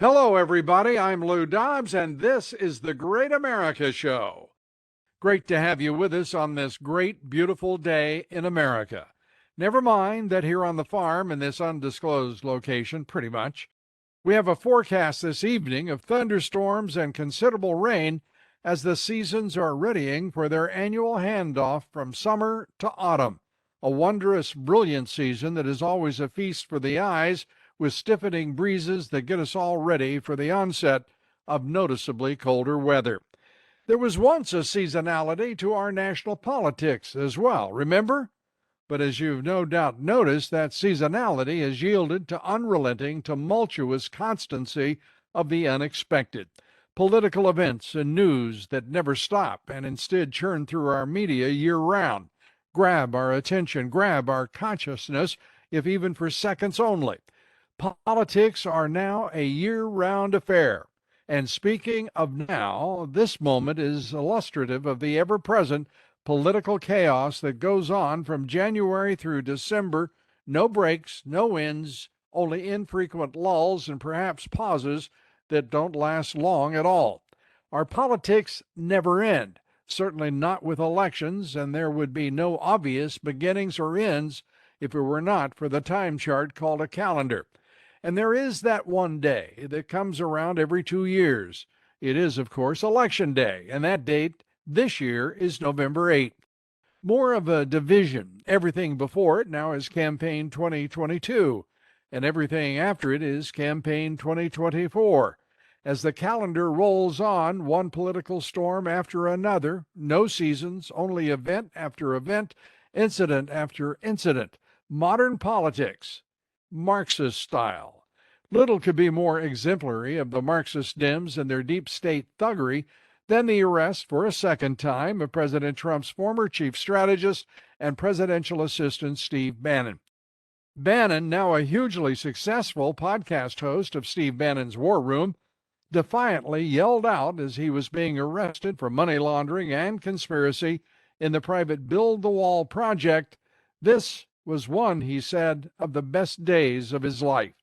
Hello, everybody. I'm Lou Dobbs, and this is the Great America Show. Great to have you with us on this great, beautiful day in America. Never mind that here on the farm in this undisclosed location, pretty much, we have a forecast this evening of thunderstorms and considerable rain as the seasons are readying for their annual handoff from summer to autumn. A wondrous, brilliant season that is always a feast for the eyes, with stiffening breezes that get us all ready for the onset of noticeably colder weather. There was once a seasonality to our national politics as well, remember? But as you've no doubt noticed, that seasonality has yielded to unrelenting, tumultuous constancy of the unexpected. Political events and news that never stop and instead churn through our media year round, grab our attention, grab our consciousness, if even for seconds only. Politics are now a year-round affair. And speaking of now, this moment is illustrative of the ever-present political chaos that goes on from January through December. No breaks, no ends, only infrequent lulls and perhaps pauses that don't last long at all. Our politics never end, certainly not with elections, and there would be no obvious beginnings or ends if it were not for the time chart called a calendar. And there is that one day that comes around every 2 years. It is, of course, Election Day, and that date this year is November 8th. More of a division. Everything before it now is Campaign 2022, and everything after it is Campaign 2024. As the calendar rolls on, one political storm after another, no seasons, only event after event, incident after incident. Modern politics, Marxist style. Little could be more exemplary of the Marxist Dems and their deep state thuggery than the arrest for a second time of President Trump's former chief strategist and presidential assistant Steve Bannon. Bannon, now a hugely successful podcast host of Steve Bannon's War Room, defiantly yelled out as he was being arrested for money laundering and conspiracy in the private Build the Wall project. This was one, he said, of the best days of his life.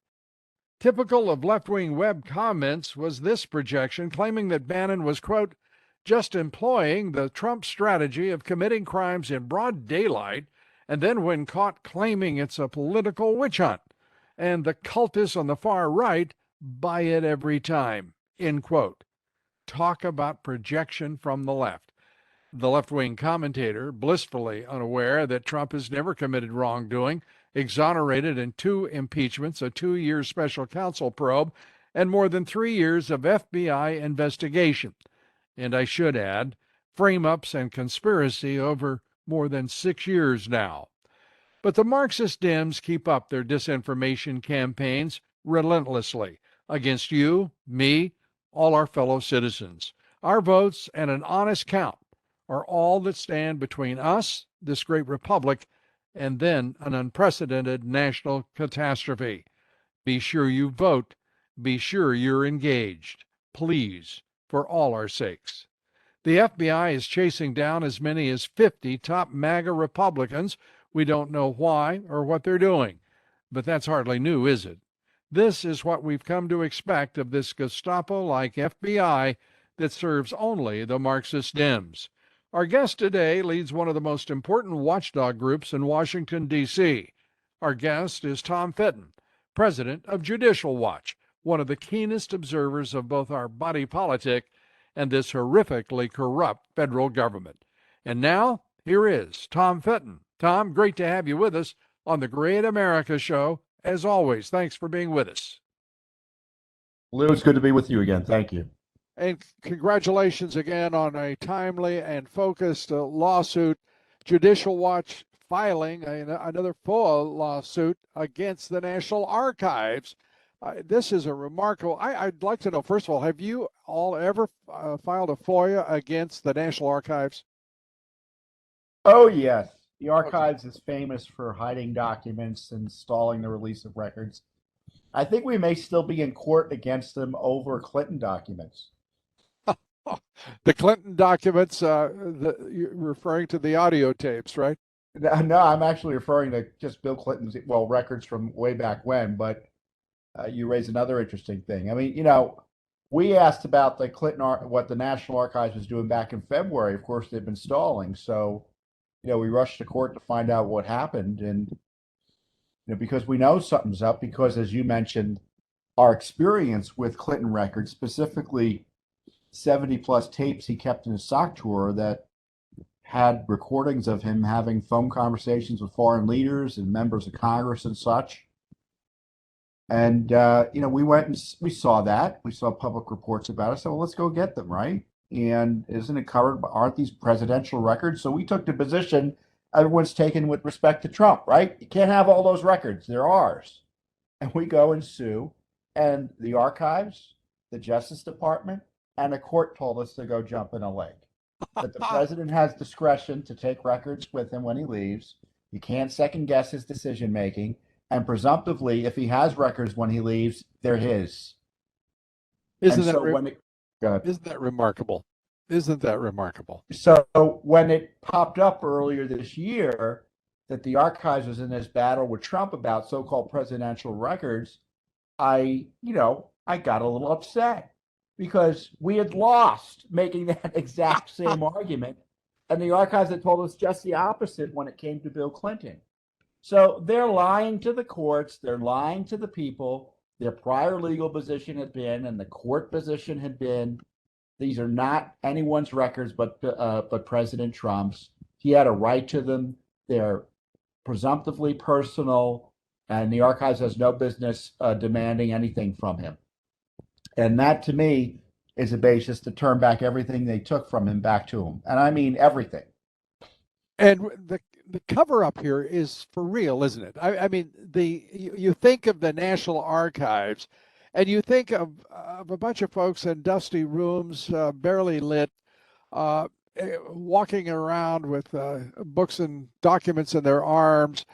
Typical of left-wing web comments was this projection claiming that Bannon was, quote, just employing the Trump strategy of committing crimes in broad daylight and then when caught claiming it's a political witch hunt. And the cultists on the far right buy it every time, end quote. Talk about projection from the left. The left-wing commentator, blissfully unaware that Trump has never committed wrongdoing, exonerated in 2 impeachments, a 2-year special counsel probe, and more than 3 years of FBI investigation. And I should add, frame-ups and conspiracy over more than 6 years now. But the Marxist Dems keep up their disinformation campaigns relentlessly against you, me, all our fellow citizens. Our votes and an honest count are all that stand between us, this great republic, and then an unprecedented national catastrophe. Be sure you vote. Be sure you're engaged. Please, for all our sakes. The FBI is chasing down as many as 50 top MAGA Republicans. We don't know why or what they're doing, but that's hardly new, is it? This is what we've come to expect of this Gestapo-like FBI that serves only the Marxist Dems. Our guest today leads one of the most important watchdog groups in Washington, D.C. Our guest is Tom Fitton, president of Judicial Watch, one of the keenest observers of both our body politic and this horrifically corrupt federal government. And now, here is Tom Fitton. Tom, great to have you with us on the Great America Show. As always, thanks for being with us. Lou, it's good to be with you again. Thank you. And congratulations again on a timely and focused lawsuit. Judicial Watch filing another FOIA lawsuit against the National Archives. This is a remarkable. I'd like to know, first of all, have you all ever filed a FOIA against the National Archives? Oh, yes. The Archives is famous for hiding documents and stalling the release of records. I think we may still be in court against them over Clinton documents. The Clinton documents, you're referring to the audio tapes, right? No, I'm actually referring to just Bill Clinton's, records from way back when. But you raise another interesting thing. I mean, we asked about the what the National Archives was doing back in February. Of course, they've been stalling. So, we rushed to court to find out what happened. And, because we know something's up, because as you mentioned, our experience with Clinton records, specifically 70 plus tapes he kept in his sock drawer that had recordings of him having phone conversations with foreign leaders and members of Congress and such. And, we went and we saw that. We saw public reports about it. So, well, let's go get them, right? And isn't it covered? Aren't these presidential records? So we took the position everyone's taken with respect to Trump, right? You can't have all those records. They're ours. And we go and sue. And the archives, the Justice Department, and the court told us to go jump in a lake. That the president has discretion to take records with him when he leaves. You can't second guess his decision making. And presumptively, if he has records when he leaves, they're his. Isn't that remarkable? Isn't that remarkable? So when it popped up earlier this year that the archives was in this battle with Trump about so-called presidential records, I got a little upset because we had lost making that exact same argument. And the archives had told us just the opposite when it came to Bill Clinton. So they're lying to the courts. They're lying to the people. Their prior legal position had been, and the court position had been, these are not anyone's records but President Trump's. He had a right to them. They're presumptively personal, and the archives has no business demanding anything from him. And that, to me, is a basis to turn back everything they took from him back to him. And I mean everything. And the cover up here is for real, isn't it? I mean, you think of the National Archives, and you think of a bunch of folks in dusty rooms, barely lit, walking around with books and documents in their arms,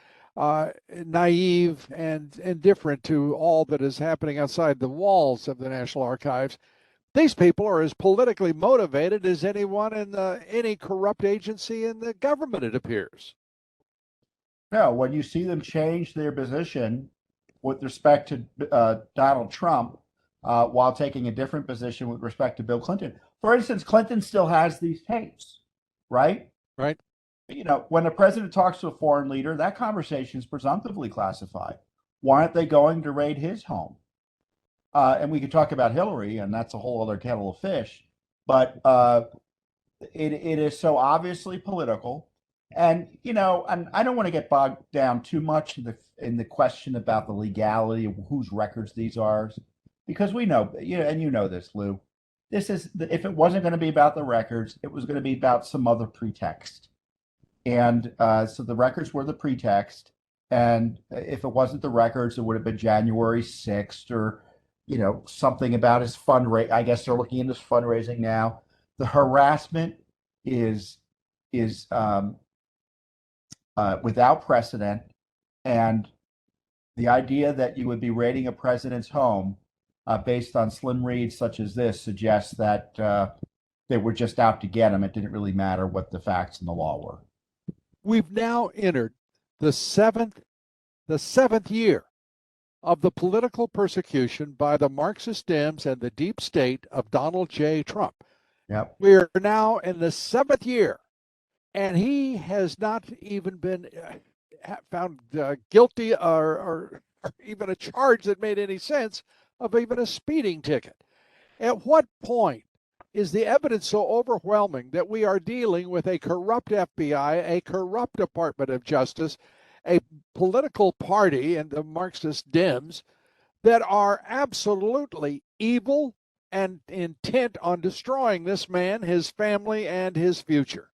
naive and indifferent to all that is happening outside the walls of the National Archives. These people are as politically motivated as anyone in any corrupt agency in the government, it appears. No, when you see them change their position with respect to Donald Trump while taking a different position with respect to Bill Clinton. For instance, Clinton still has these tapes, right? Right. When the president talks to a foreign leader, that conversation is presumptively classified. Why aren't they going to raid his home? And we could talk about Hillary, and that's a whole other kettle of fish. But it is so obviously political. And, and I don't want to get bogged down too much in the question about the legality of whose records these are, because we know, and you know this, Lou, if it wasn't going to be about the records, it was going to be about some other pretext. And so the records were the pretext. And if it wasn't the records, it would have been January 6th or, something about his fundraising. I guess they're looking into his fundraising now. The harassment is without precedent. And the idea that you would be raiding a president's home based on slim reads such as this suggests that they were just out to get him. It didn't really matter what the facts and the law were. We've now entered the seventh year of the political persecution by the Marxist Dems and the deep state of Donald J. Trump. Yep. We are now in the 7th year, and he has not even been found guilty or even a charge that made any sense of even a speeding ticket. At what point is the evidence so overwhelming that we are dealing with a corrupt FBI, a corrupt Department of Justice, a political party and the Marxist Dems that are absolutely evil and intent on destroying this man, his family, and his future?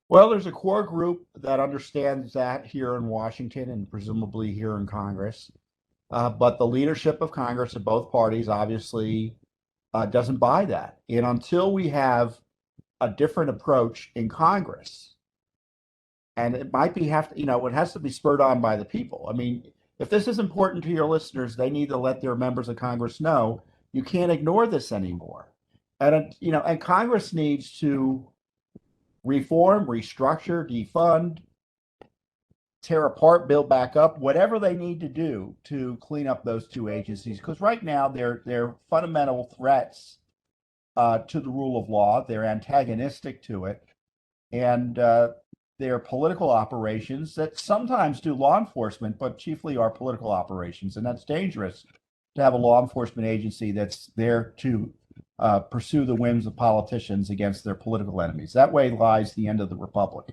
Well, there's a core group that understands that here in Washington and presumably here in Congress. But the leadership of Congress of both parties obviously doesn't buy that. And until we have a different approach in Congress, and it might be it has to be spurred on by the people. I mean, if this is important to your listeners, they need to let their members of Congress know you can't ignore this anymore. And and Congress needs to reform, restructure, defund, tear apart, build back up, whatever they need to do to clean up those two agencies. Because right now they're fundamental threats to the rule of law. They're antagonistic to it, and they're political operations that sometimes do law enforcement, but chiefly are political operations, and that's dangerous to have a law enforcement agency that's there to pursue the whims of politicians against their political enemies. That way lies the end of the republic.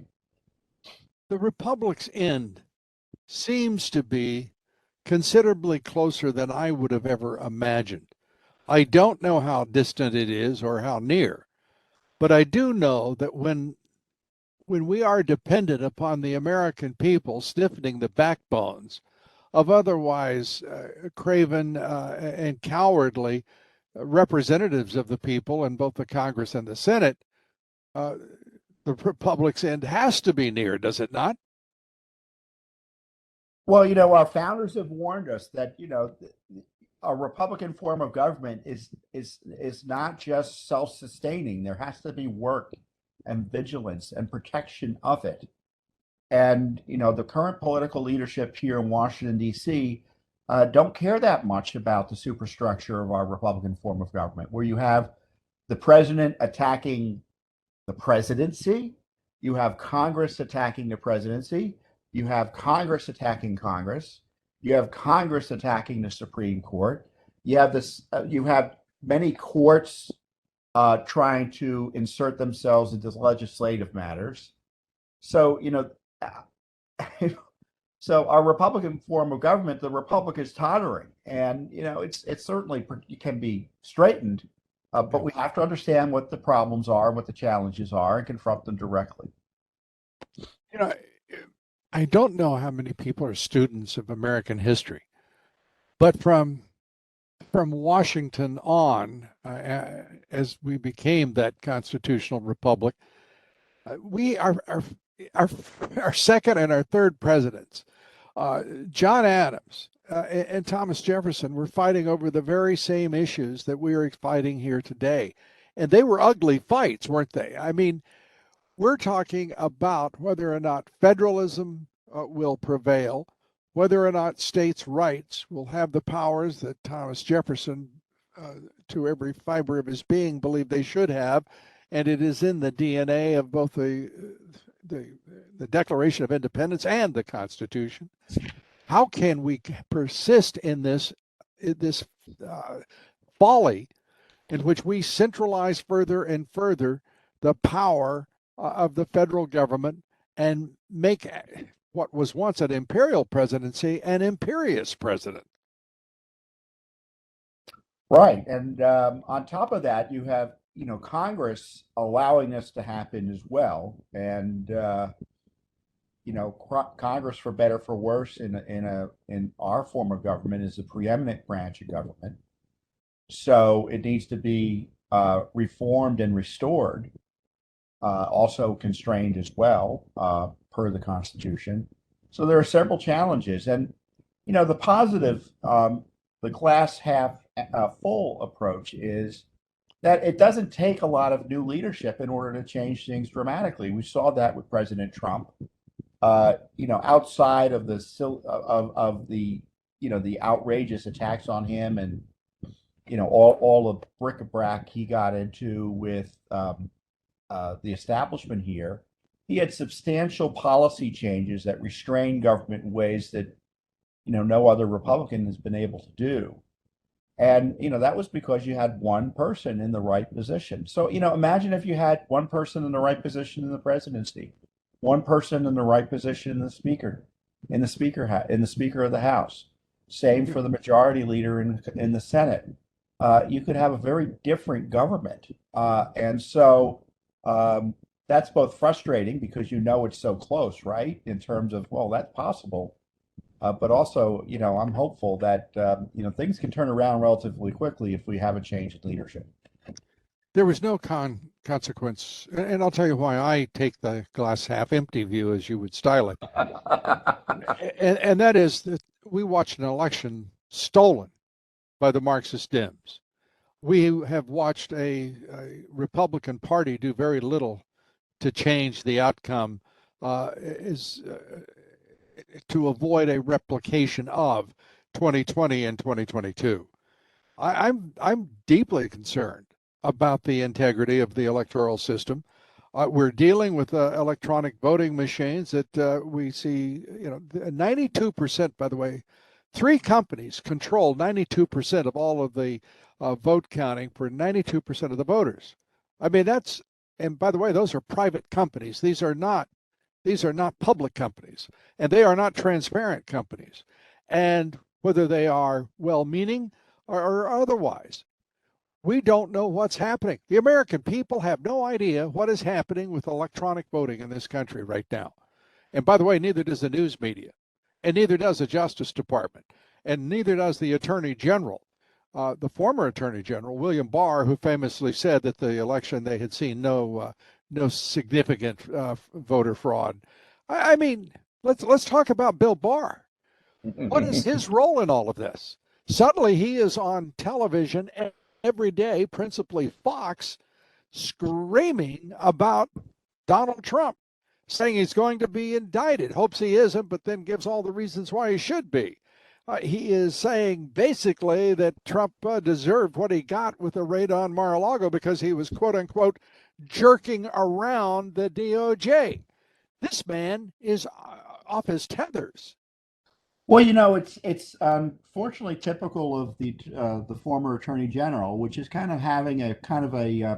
The republic's end seems to be considerably closer than I would have ever imagined. I don't know how distant it is or how near, but I do know that when we are dependent upon the American people stiffening the backbones of otherwise craven and cowardly representatives of the people in both the Congress and the Senate, the republic's end has to be near, does it not? Well, our founders have warned us that, a Republican form of government is not just self-sustaining. There has to be work and vigilance and protection of it. And, the current political leadership here in Washington, D.C., don't care that much about the superstructure of our Republican form of government, where you have the president attacking the presidency, you have Congress attacking the presidency, you have Congress attacking Congress, you have Congress attacking the Supreme Court, you have you have many courts trying to insert themselves into legislative matters. So, so our Republican form of government, the Republic is tottering, and it's certainly can be straightened, but we have to understand what the problems are, what the challenges are, and confront them directly. I don't know how many people are students of American history, but from Washington on, as we became that constitutional republic, we our second and our third presidents, John Adams and Thomas Jefferson, were fighting over the very same issues that we are fighting here today, and they were ugly fights, weren't they? I mean, we're talking about whether or not federalism will prevail, whether or not states' rights will have the powers that Thomas Jefferson, to every fiber of his being, believed they should have, and it is in the DNA of both the Declaration of Independence and the Constitution. How can we persist in this folly in which we centralize further and further the power of the federal government and make what was once an imperial presidency an imperious president? Right, and on top of that, you have Congress allowing this to happen as well, and Congress, for better for worse, in our form of government, is a preeminent branch of government, so it needs to be reformed and restored. Also constrained as well, per the Constitution. So there are several challenges, and the positive, the glass half full approach is that it doesn't take a lot of new leadership in order to change things dramatically. We saw that with President Trump. Outside of the outrageous attacks on him, and all the bric-a-brac he got into with the establishment here, he had substantial policy changes that restrain government in ways that no other Republican has been able to do. And that was because you had one person in the right position. So imagine if you had one person in the right position in the presidency, one person in the right position in the speaker of the House. Same for the majority leader in the Senate. You could have a very different government, and so that's both frustrating because it's so close, right? In terms of, well, that's possible, but also I'm hopeful that things can turn around relatively quickly if we have a change in leadership. There was no consequence, and I'll tell you why I take the glass half empty view, as you would style it. and that is that we watched an election stolen by the Marxist Dems. We have watched a Republican Party do very little to change the outcome. to avoid a replication of 2020 and 2022. I'm deeply concerned about the integrity of the electoral system. We're dealing with electronic voting machines that we see, 92%, by the way, three companies control 92% of all of the vote counting for 92% of the voters. I mean, and by the way, those are private companies. These are not public companies, and they are not transparent companies. And whether they are well-meaning or otherwise, we don't know what's happening. The American people have no idea what is happening with electronic voting in this country right now. And by the way, neither does the news media, and neither does the Justice Department, and neither does the Attorney General. The former Attorney General, William Barr, who famously said that the election they had seen no significant voter fraud. I mean, let's talk about Bill Barr. What is his role in all of this? Suddenly, he is on television every day, principally Fox, screaming about Donald Trump, saying he's going to be indicted, hopes he isn't, but then gives all the reasons why he should be. He is saying basically that Trump deserved what he got with the raid on Mar-a-Lago because he was, quote unquote, jerking around the DOJ. This man is off his tethers. Well, it's unfortunately typical of the former Attorney General, which is kind of having a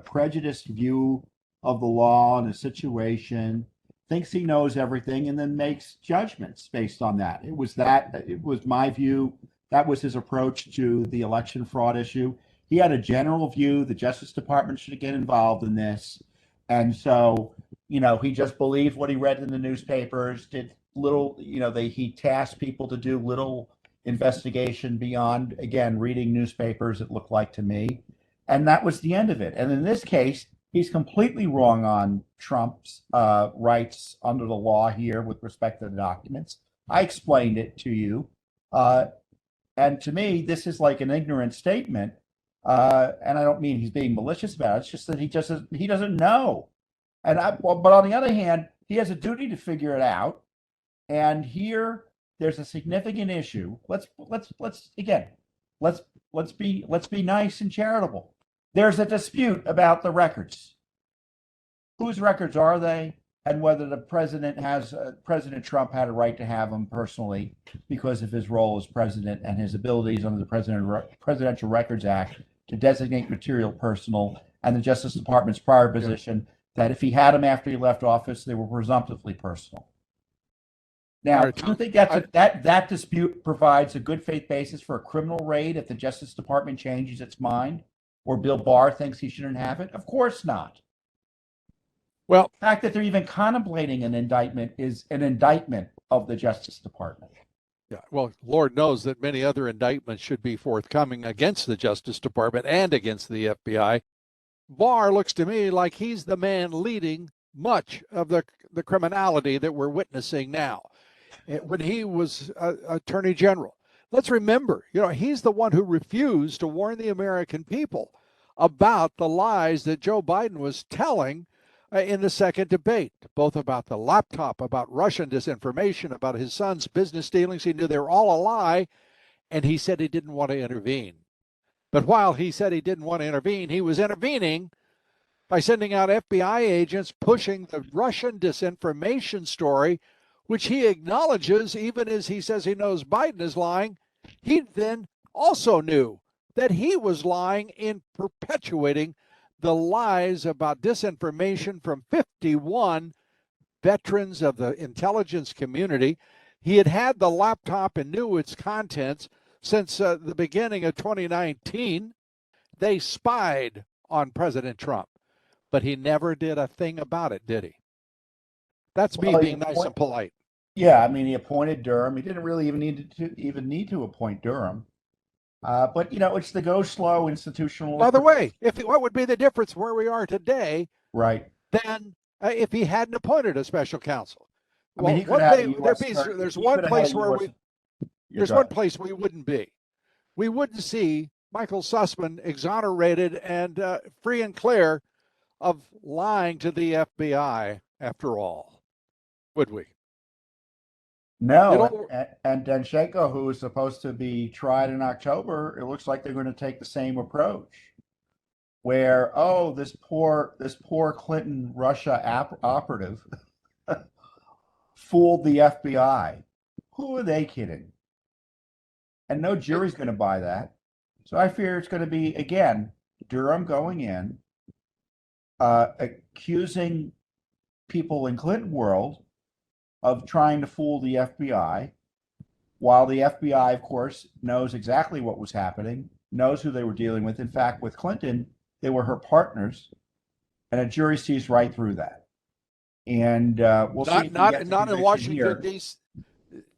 prejudiced view of the law and a situation, thinks he knows everything, and then makes judgments based on that. It was my view. That was his approach to the election fraud issue. He had a general view. The Justice Department should get involved in this. And so, he just believed what he read in the newspapers, did little, he tasked people to do little investigation beyond, again, reading newspapers, it looked like to me. And that was the end of it. And in this case, he's completely wrong on Trump's rights under the law here with respect to the documents. I explained it to you. And to me, this is like an ignorant statement. And I don't mean he's being malicious about it. It's just that he doesn't know. But on the other hand, he has a duty to figure it out. And here, there's a significant issue. Let's be nice and charitable. There's a dispute about the records. Whose records are they, and whether the President Trump had a right to have them personally because of his role as president and his abilities under the Presidential Records Act to designate material personal, and the Justice Department's prior position that if he had them after he left office, they were presumptively personal. Now, do you think that dispute provides a good faith basis for a criminal raid if the Justice Department changes its mind, or Bill Barr thinks he shouldn't have it? Of course not. Well, the fact that they're even contemplating an indictment is an indictment of the Justice Department. Yeah, well, Lord knows that many other indictments should be forthcoming against the Justice Department and against the FBI. Barr looks to me like he's the man leading much of the criminality that we're witnessing now. When he was Attorney General, let's remember, he's the one who refused to warn the American people about the lies that Joe Biden was telling in the second debate, both about the laptop, about Russian disinformation, about his son's business dealings. He knew they were all a lie, and he said he didn't want to intervene. But while he said he didn't want to intervene, he was intervening by sending out FBI agents pushing the Russian disinformation story, which he acknowledges, even as he says he knows Biden is lying. He then also knew that he was lying in perpetuating the lies about disinformation from 51 veterans of the intelligence community. He had had the laptop and knew its contents since the beginning of 2019. They spied on President Trump, but he never did a thing about it, did he? That's me being nice and polite. Yeah, I mean, he appointed Durham. He didn't really even need to appoint Durham. But it's the go slow institutional. By the way, what would be the difference where we are today, right? Than if he hadn't appointed a special counsel? Well, there's one place where there's one place we wouldn't be. We wouldn't see Michael Sussman exonerated and free and clear of lying to the FBI. After all, would we? No, It'll and Danchenko, who is supposed to be tried in October, it looks like they're going to take the same approach, where this poor Clinton Russia operative fooled the FBI. Who are they kidding? And no jury's going to buy that. So I fear it's going to be again Durham going in, accusing people in Clinton world of trying to fool the FBI, while the FBI, of course, knows exactly what was happening, knows who they were dealing with. In fact, with Clinton, they were her partners, and a jury sees right through that. And we'll see if we get the not in conviction Washington here. D.C.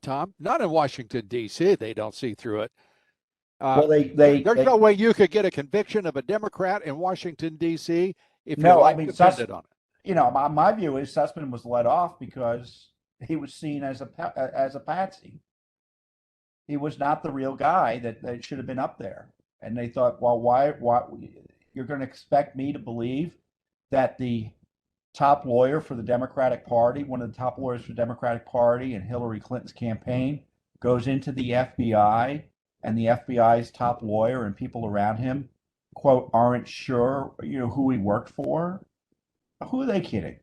Tom, not in Washington D.C. They don't see through it. Well, There's no way you could get a conviction of a Democrat in Washington D.C. if your no, I life mean, depended on it. my view is Sussman was let off because he was seen as a patsy. He was not the real guy that should have been up there. And they thought, well, why you're going to expect me to believe that the top lawyer for the Democratic Party, one of the top lawyers for the Democratic Party and Hillary Clinton's campaign, goes into the FBI, and the FBI's top lawyer and people around him, quote, aren't sure, who he worked for? Who are they kidding?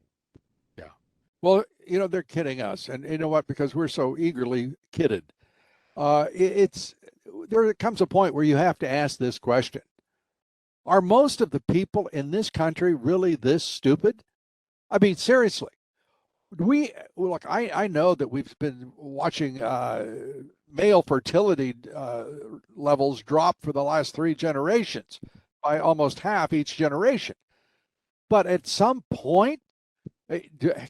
Yeah. Well, they're kidding us. And you know what? Because we're so eagerly kidded. There comes a point where you have to ask this question. Are most of the people in this country really this stupid? I mean, seriously, look, I know that we've been watching male fertility levels drop for the last 3 generations by almost half each generation. But at some point,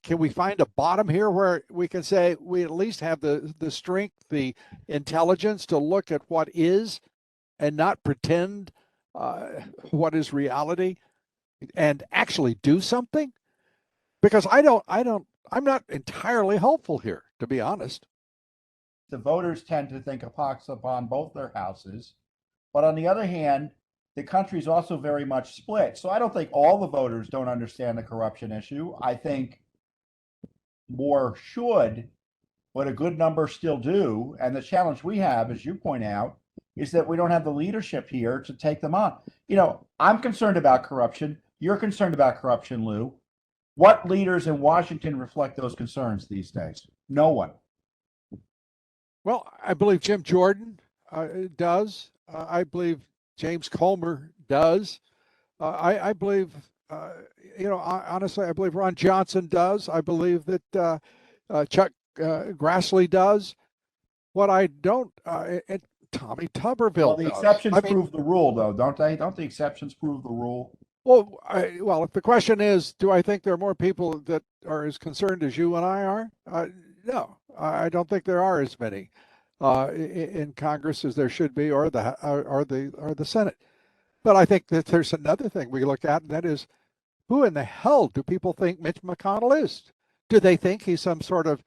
can we find a bottom here where we can say we at least have the strength, the intelligence to look at what is and not pretend what is reality and actually do something? Because I'm not entirely hopeful here, to be honest. The voters tend to think a pox upon both their houses. But on the other hand, the country is also very much split. So I don't think all the voters don't understand the corruption issue. I think more should, but a good number still do. And the challenge we have, as you point out, is that we don't have the leadership here to take them on. I'm concerned about corruption. You're concerned about corruption, Lou. What leaders in Washington reflect those concerns these days? No one. Well, I believe Jim Jordan does. I believe James Comer does. I believe, honestly, I believe Ron Johnson does. I believe that Chuck Grassley does. What I don't, and Tommy Tuberville Well, the does. exceptions prove the rule, though, don't they? Don't the exceptions prove the rule? Well, if the question is, do I think there are more people that are as concerned as you and I are? No, I don't think there are as many in Congress as there should be, or the Senate. But I think that there's another thing we look at, and that is, who in the hell do people think Mitch McConnell is? Do they think he's some sort of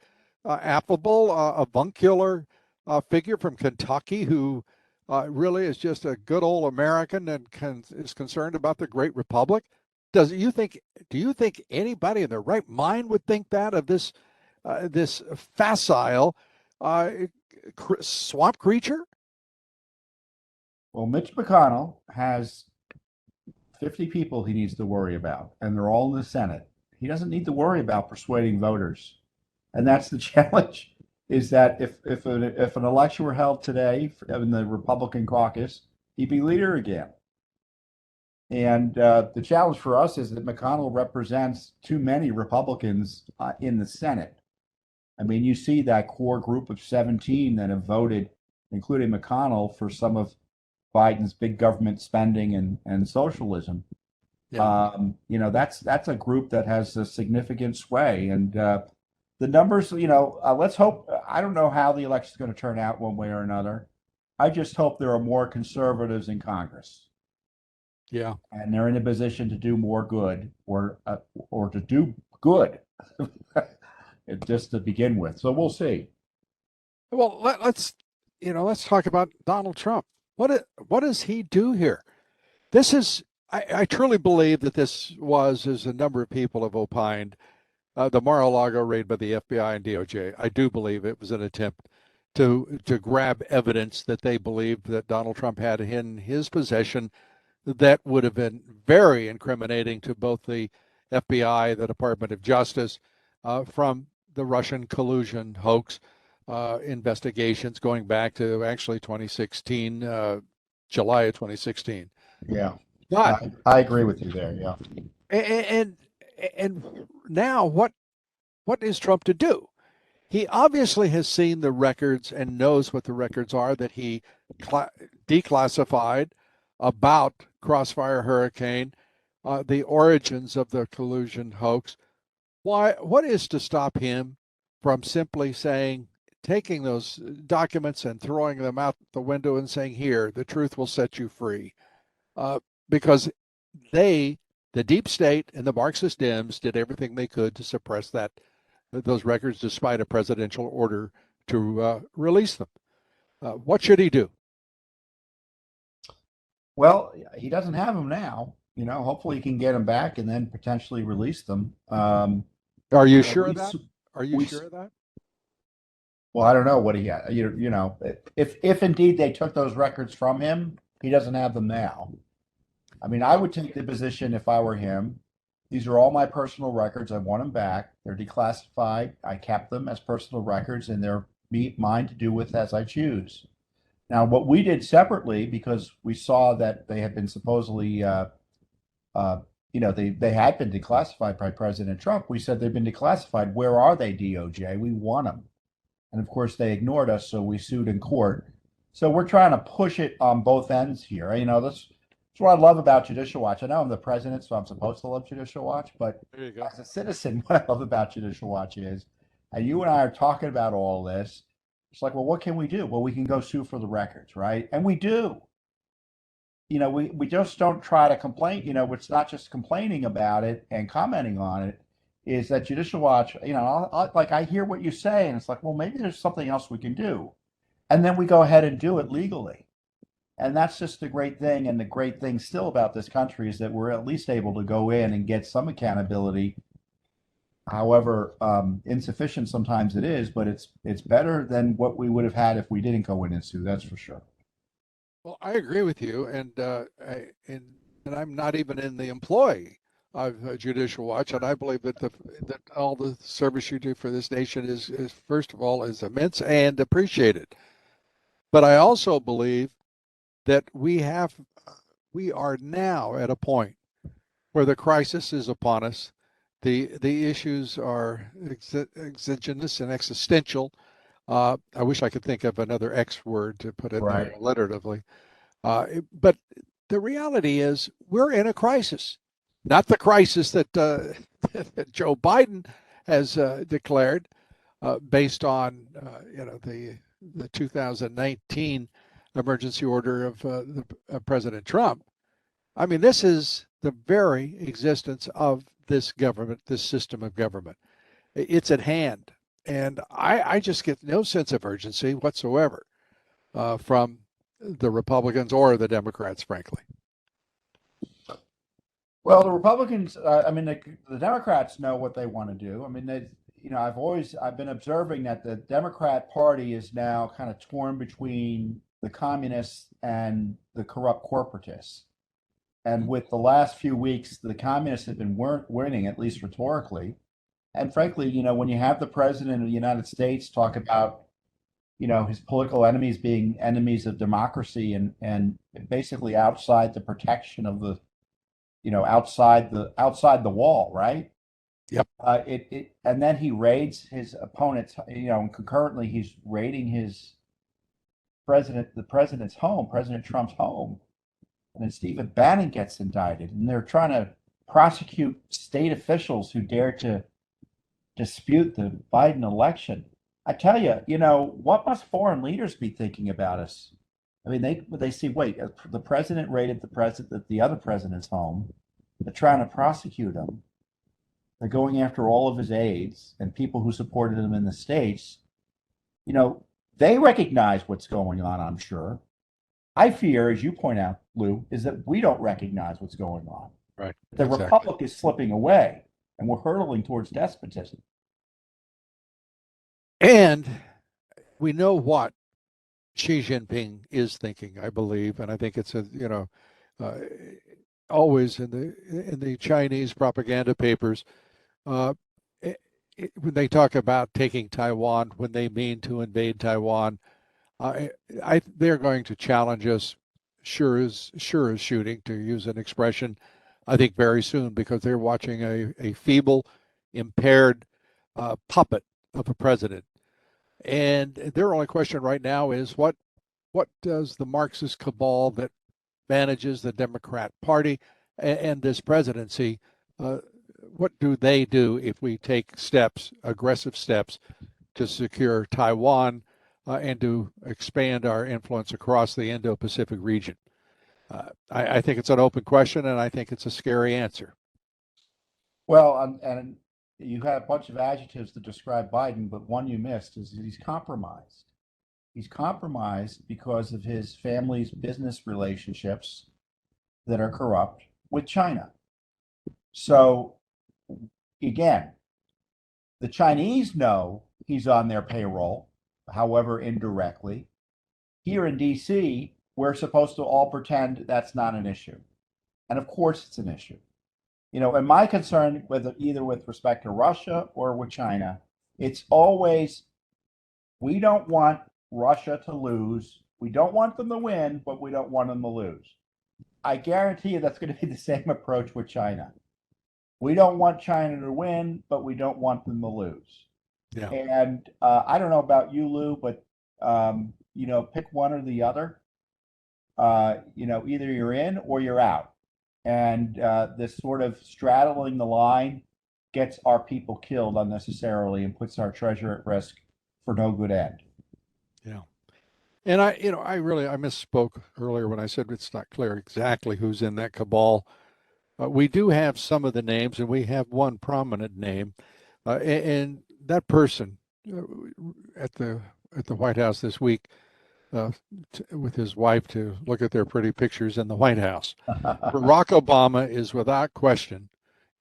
affable, avuncular figure from Kentucky who really is just a good old American and is concerned about the great republic? Do you think anybody in their right mind would think that of this facile swamp creature? Well, Mitch McConnell has 50 people he needs to worry about, and they're all in the Senate. He doesn't need to worry about persuading voters. And that's the challenge, is that if an election were held today in the Republican caucus, he'd be leader again. And the challenge for us is that McConnell represents too many Republicans in the Senate. I mean, you see that core group of 17 that have voted, including McConnell, for some of Biden's big government spending and socialism. Yeah. That's a group that has a significant sway. And the numbers, let's hope. I don't know how the election is going to turn out one way or another. I just hope there are more conservatives in Congress. Yeah. And they're in a position to do more good or to do good just to begin with. So we'll see. Well, let's talk about Donald Trump. What does he do here? This is, I truly believe that this was, as a number of people have opined, the Mar-a-Lago raid by the FBI and DOJ. I do believe it was an attempt to grab evidence that they believed that Donald Trump had in his possession that would have been very incriminating to both the FBI, the Department of Justice, from the Russian collusion hoax investigations going back to actually 2016, July of 2016. Yeah, But I agree with you there. Yeah. and and now what is Trump to do? He obviously has seen the records and knows what the records are that he declassified about Crossfire Hurricane, the origins of the collusion hoax. Why? What is to stop him from simply saying, taking those documents and throwing them out the window and saying, "Here, the truth will set you free," because the deep state and the Marxist Dems did everything they could to suppress those records, despite a presidential order to release them. What should he do? Well, he doesn't have them now. Hopefully he can get them back and then potentially release them. Are you sure of that? Are you sure of that? Well, I don't know what he had. If indeed they took those records from him, he doesn't have them now. I mean, I would take the position if I were him. These are all my personal records. I want them back. They're declassified. I kept them as personal records, and they're mine to do with as I choose. Now, what we did separately, because we saw that they had been supposedly, they had been declassified by President Trump. We said they've been declassified. Where are they, DOJ? We want them. And of course, they ignored us, so we sued in court. So we're trying to push it on both ends here. That's what I love about Judicial Watch. I know I'm the president, so I'm supposed to love Judicial Watch, but as a citizen, what I love about Judicial Watch is, and you and I are talking about all this, it's like, well, what can we do? Well, we can go sue for the records, right? And we do. We just don't try to complain. It's not just complaining about it and commenting on it, is that Judicial Watch, I hear what you say, and it's like, well, maybe there's something else we can do. And then we go ahead and do it legally. And that's just the great thing. And the great thing still about this country is that we're at least able to go in and get some accountability. However, insufficient sometimes it is, but it's better than what we would have had if we didn't go in and sue. That's for sure. Well, I agree with you, and I'm not even in the employ of Judicial Watch, and I believe that that all the service you do for this nation is first of all is immense and appreciated. But I also believe that we are now at a point where the crisis is upon us. The issues are exogenous and existential. I wish I could think of another X word to put it there alliteratively. But the reality is we're in a crisis, not the crisis that, that Joe Biden has declared based on the 2019 emergency order of President Trump. I mean, this is the very existence of this government, this system of government. It's at hand. And I just get no sense of urgency whatsoever from the Republicans or the Democrats, frankly. Well, the Republicans, the Democrats know what they want to do. I mean, I've been observing that the Democrat Party is now kind of torn between the communists and the corrupt corporatists. And with the last few weeks, the communists have been winning, at least rhetorically. And frankly, when you have the president of the United States talk about, his political enemies being enemies of democracy and basically outside the protection of the, outside the wall, right? Yep. And then he raids his opponents, and concurrently he's raiding the president's home, President Trump's home. And then Stephen Bannon gets indicted, and they're trying to prosecute state officials who dare to dispute the Biden election. I tell you, what must foreign leaders be thinking about us? I mean, they see, wait, the president raided the other president's home. They're trying to prosecute him. They're going after all of his aides and people who supported him in the States. They recognize what's going on, I'm sure. I fear, as you point out, Lou, is that we don't recognize what's going on. Right. The Republic is slipping away. and we're hurtling towards despotism. And we know what Xi Jinping is thinking, I believe, and I think it's uh, always in the Chinese propaganda papers, uh, when they talk about taking Taiwan, when they mean to invade Taiwan, they're going to challenge us, sure as shooting, to use an expression, I think very soon, because they're watching a feeble, impaired puppet of a president. And their only question right now is what does the Marxist cabal that manages the Democrat Party and this presidency, uh, what do they do if we take steps, aggressive steps, to secure Taiwan and to expand our influence across the Indo-Pacific region? I think it's an open question, and I think it's a scary answer. Well, and you had a bunch of adjectives to describe Biden, but one you missed is he's compromised. He's compromised because of his family's business relationships that are corrupt with China. So, again, the Chinese know he's on their payroll, however indirectly. Here in DC, we're supposed to all pretend that's not an issue. And of course it's an issue. And my concern with either with respect to Russia or with China, it's always we don't want Russia to lose. We don't want them to win, but we don't want them to lose. I guarantee you that's going to be the same approach with China. We don't want China to win, but we don't want them to lose. Yeah. And I don't know about you, Lou, but pick one or the other. Either you're in or you're out. And this sort of straddling the line gets our people killed unnecessarily and puts our treasure at risk for no good end. Yeah. And I misspoke earlier when I said it's not clear exactly who's in that cabal. We do have some of the names, and we have one prominent name, and that person at the White House this week with his wife to look at their pretty pictures in the White House. Barack Obama is without question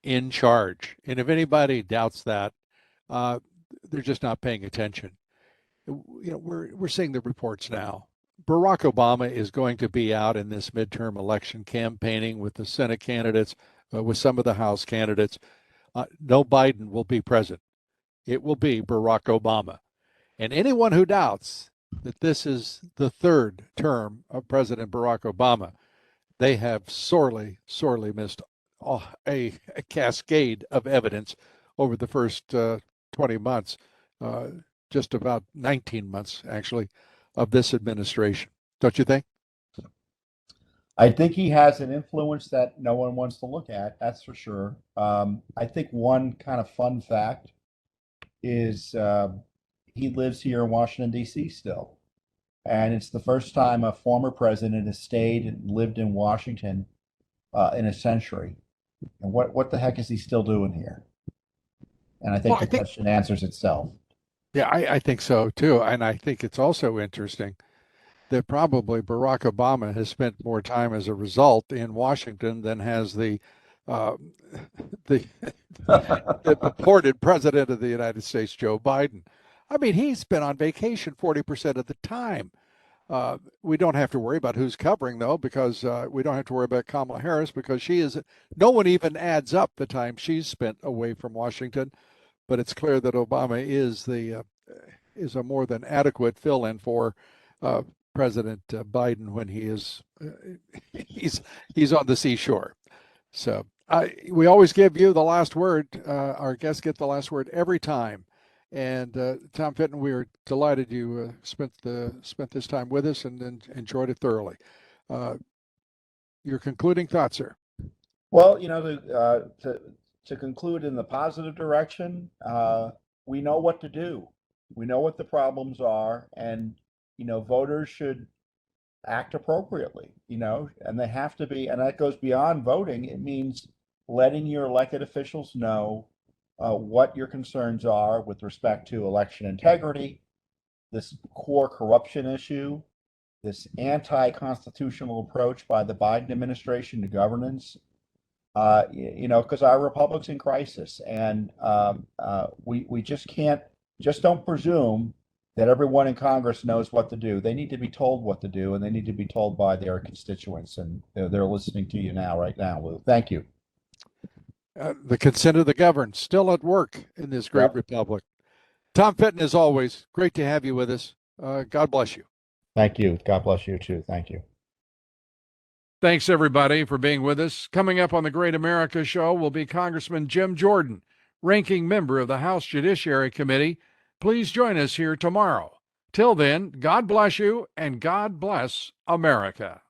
in charge, and if anybody doubts that, they're just not paying attention. We're seeing the reports now. Barack Obama is going to be out in this midterm election campaigning with the Senate candidates, with some of the House candidates. No Biden will be present. It will be Barack Obama. And anyone who doubts that this is the third term of President Barack Obama, they have sorely, sorely missed a cascade of evidence over the first 20 months, just about 19 months, actually, of this administration. Don't you think? I think he has an influence that no one wants to look at, that's for sure. I think one kind of fun fact is he lives here in Washington, D.C. still. And it's the first time a former president has stayed and lived in Washington in a century. And what the heck is he still doing here? And I think the question answers itself. Yeah, I think so too. And I think it's also interesting that probably Barack Obama has spent more time as a result in Washington than has uh, the the purported president of the United States, Joe Biden. I mean, he's been on vacation 40% of the time. We don't have to worry about who's covering, though, because we don't have to worry about Kamala Harris because no one even adds up the time she's spent away from Washington. But it's clear that Obama is a more than adequate fill-in for President Biden when he's on the seashore. So we always give you the last word. Our guests get the last word every time. And Tom Fitton, we are delighted you spent this time with us and enjoyed it thoroughly. Your concluding thoughts, sir? Well, to conclude in the positive direction, we know what to do. We know what the problems are, and voters should act appropriately. And they have to be, and that goes beyond voting. It means letting your elected officials know what your concerns are with respect to election integrity, this core corruption issue, this anti-constitutional approach by the Biden administration to governance, Because our republic's in crisis, and we just can't just don't presume that everyone in Congress knows what to do. They need to be told what to do, and they need to be told by their constituents, and they're listening to you right now, Lou. Thank you. The consent of the governed still at work in this great republic. Tom Fitton, as always, great to have you with us. God bless you. Thank you. God bless you too. Thank you. Thanks, everybody, for being with us. Coming up on the Great America Show will be Congressman Jim Jordan, ranking member of the House Judiciary Committee. Please join us here tomorrow. Till then, God bless you and God bless America.